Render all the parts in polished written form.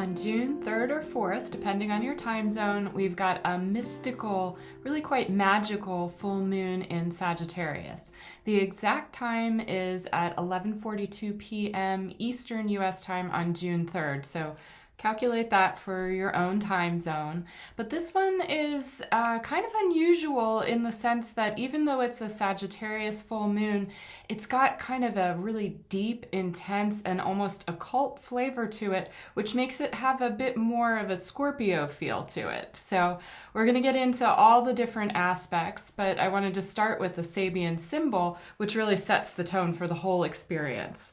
On June 3rd or 4th, depending on your time zone, we've got a mystical, really quite magical full moon in Sagittarius. The exact time is at 11:42 p.m. Eastern US time on June 3rd. So calculate that for your own time zone. But this one is kind of unusual in the sense that even though it's a Sagittarius full moon, it's got kind of a really deep, intense, and almost occult flavor to it, which makes it have a bit more of a Scorpio feel to it. So we're going to get into all the different aspects, but I wanted to start with the Sabian Symbol, which really sets the tone for the whole experience.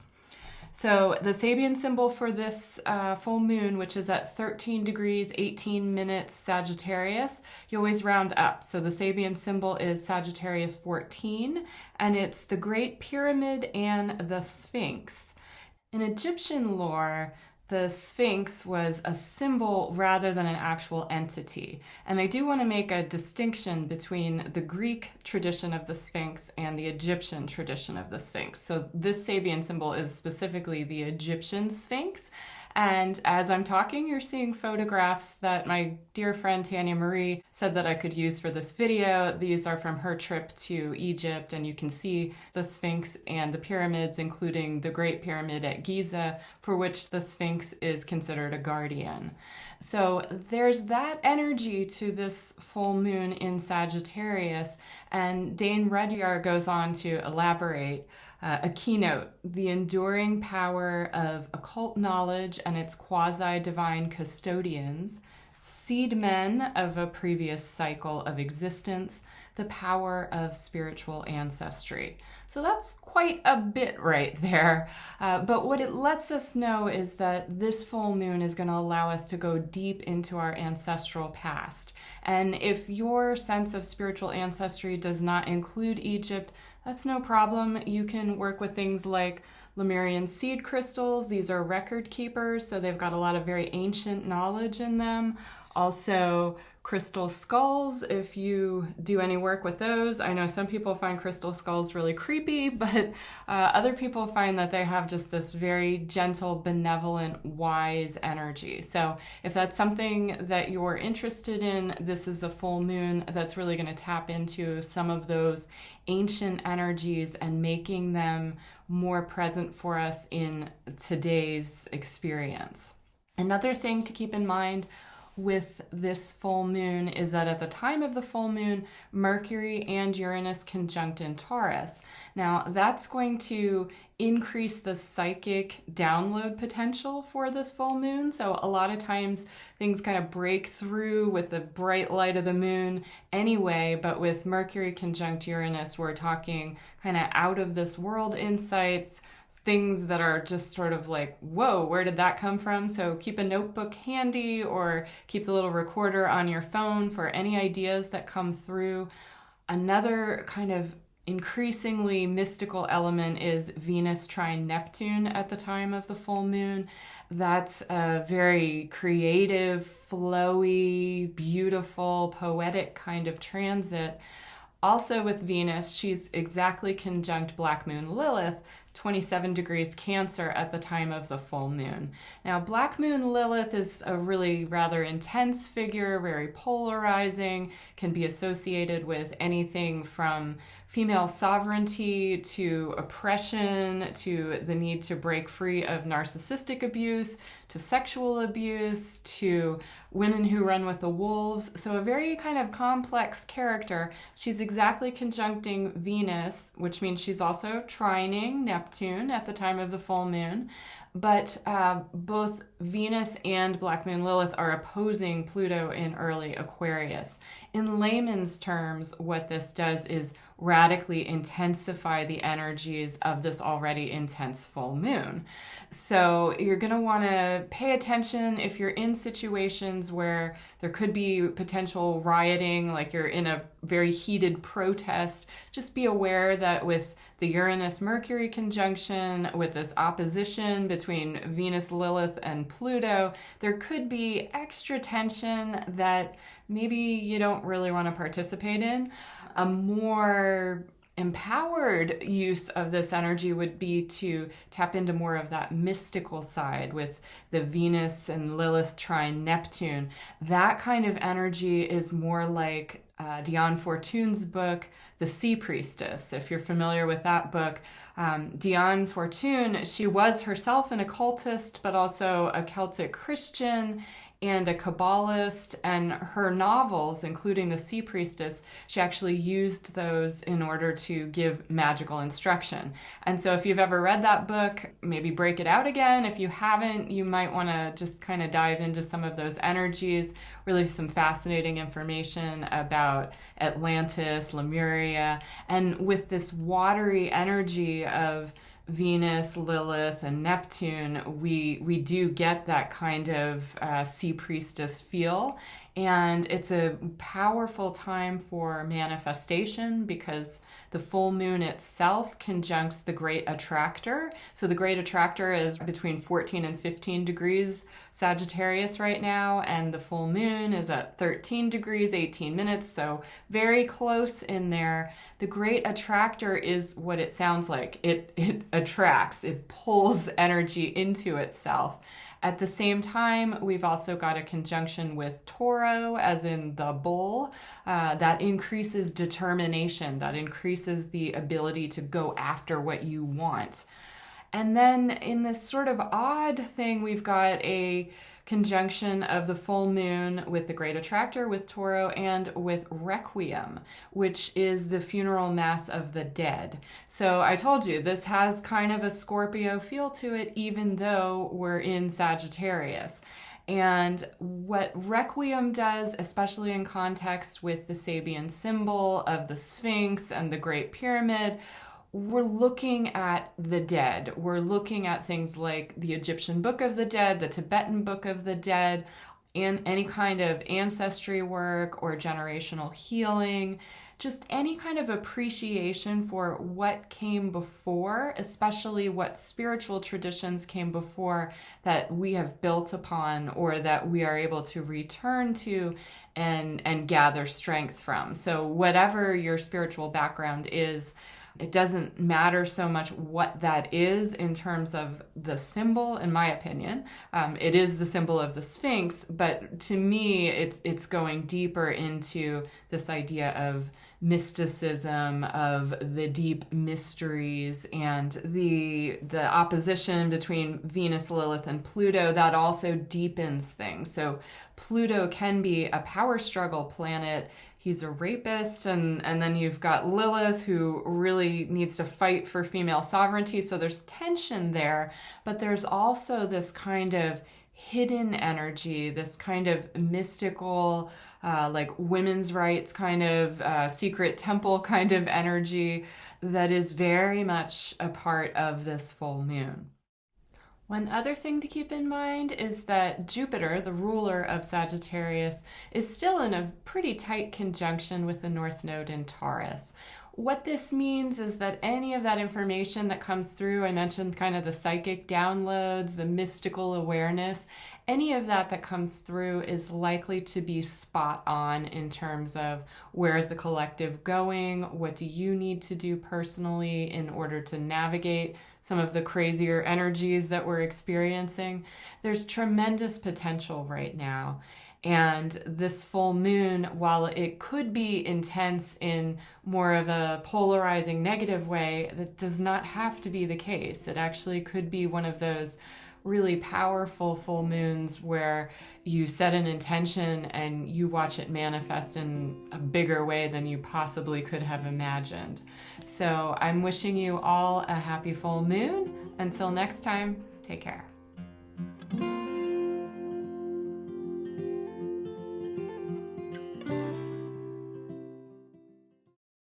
So the Sabian symbol for this full moon, which is at 13 degrees, 18 minutes Sagittarius, you always round up. So the Sabian symbol is Sagittarius 14, and it's the Great Pyramid and the Sphinx. In Egyptian lore, the Sphinx was a symbol rather than an actual entity. And I do want to make a distinction between the Greek tradition of the Sphinx and the Egyptian tradition of the Sphinx. So this Sabian symbol is specifically the Egyptian Sphinx. And as I'm talking, you're seeing photographs that my dear friend Tanya Marie said that I could use for this video. These are from her trip to Egypt, and you can see the Sphinx and the pyramids, including the Great Pyramid at Giza, for which the Sphinx is considered a guardian. So there's that energy to this full moon in Sagittarius, and Dane Rudyard goes on to elaborate a keynote, the enduring power of occult knowledge and its quasi-divine custodians, seedmen of a previous cycle of existence, the power of spiritual ancestry. So that's quite a bit right there. But what it lets us know is that this full moon is going to allow us to go deep into our ancestral past. And if your sense of spiritual ancestry does not include Egypt, that's no problem. You can work with things like Lemurian seed crystals. These are record keepers, so they've got a lot of very ancient knowledge in them. Also, crystal skulls, if you do any work with those. I know some people find crystal skulls really creepy, but other people find that they have just this very gentle, benevolent, wise energy. So if that's something that you're interested in, this is a full moon that's really going to tap into some of those ancient energies and making them more present for us in today's experience. Another thing to keep in mind with this full moon is that at the time of the full moon, Mercury and Uranus conjunct in Taurus. Now, that's going to increase the psychic download potential for this full moon. So a lot of times things kind of break through with the bright light of the moon anyway, but with Mercury conjunct Uranus, we're talking kind of out of this world insights, things that are just sort of like, whoa, where did that come from? So keep a notebook handy or keep the little recorder on your phone for any ideas that come through. Another kind of increasingly mystical element is Venus trine Neptune at the time of the full moon. That's a very creative, flowy, beautiful, poetic kind of transit. Also with Venus, she's exactly conjunct Black Moon Lilith, 27 degrees Cancer at the time of the full moon. Now, Black Moon Lilith is a really rather intense figure, very polarizing, can be associated with anything from female sovereignty to oppression to the need to break free of narcissistic abuse to sexual abuse to women who run with the wolves. So a very kind of complex character. She's exactly conjuncting Venus, which means she's also trining Neptune at the time of the full moon. But both Venus and Black Moon Lilith are opposing Pluto in early Aquarius. In layman's terms, what this does is radically intensify the energies of this already intense full moon. So you're going to want to pay attention if you're in situations where there could be potential rioting, like you're in a very heated protest. Just be aware that with the Uranus-Mercury conjunction, with this opposition between Venus, Lilith, and Pluto, there could be extra tension that maybe you don't really want to participate in. A more empowered use of this energy would be to tap into more of that mystical side with the Venus and Lilith trine Neptune. That kind of energy is more like Diane Fortune's book, The Sea Priestess. If you're familiar with that book, Diane Fortune, she was herself an occultist, but also a Celtic Christian and a Kabbalist, and her novels, including The Sea Priestess, she actually used those in order to give magical instruction. And so if you've ever read that book, maybe break it out again. If you haven't, you might want to just kind of dive into some of those energies, really some fascinating information about Atlantis, Lemuria, and with this watery energy of Venus, Lilith, and Neptune, we do get that kind of sea priestess feel. And it's a powerful time for manifestation because the full moon itself conjuncts the great attractor. So the great attractor is between 14 and 15 degrees Sagittarius right now, and the full moon is at 13 degrees, 18 minutes, so very close in there. The great attractor is what it sounds like. It attracts, it pulls energy into itself. At the same time, we've also got a conjunction with Taureau, as in the bull, that increases determination, that increases the ability to go after what you want. And then in this sort of odd thing, we've got a conjunction of the full moon with the great attractor, with Taureau, and with Requiem, which is the funeral mass of the dead. So I told you, this has kind of a Scorpio feel to it, even though we're in Sagittarius. And what Requiem does, especially in context with the Sabian symbol of the Sphinx and the Great Pyramid, we're looking at the dead. We're looking at things like the Egyptian Book of the Dead, the Tibetan Book of the Dead, and any kind of ancestry work or generational healing, just any kind of appreciation for what came before, especially what spiritual traditions came before that we have built upon or that we are able to return to and gather strength from. So whatever your spiritual background is, it doesn't matter so much what that is in terms of the symbol, in my opinion. It is the symbol of the Sphinx, but to me, it's going deeper into this idea of mysticism, of the deep mysteries, and the opposition between Venus, Lilith, and Pluto that also deepens things. So Pluto can be a power struggle planet. He's a rapist, and then you've got Lilith, who really needs to fight for female sovereignty, so there's tension there, but there's also this kind of hidden energy, this kind of mystical, like women's rights kind of secret temple kind of energy that is very much a part of this full moon. One other thing to keep in mind is that Jupiter, the ruler of Sagittarius, is still in a pretty tight conjunction with the North Node in Taurus. What this means is that any of that information that comes through, I mentioned kind of the psychic downloads, the mystical awareness, any of that comes through is likely to be spot on in terms of where is the collective going, what do you need to do personally in order to navigate some of the crazier energies that we're experiencing. There's tremendous potential right now. And this full moon, while it could be intense in more of a polarizing negative way, that does not have to be the case. It actually could be one of those really powerful full moons where you set an intention and you watch it manifest in a bigger way than you possibly could have imagined. So I'm wishing you all a happy full moon. Until next time, take care.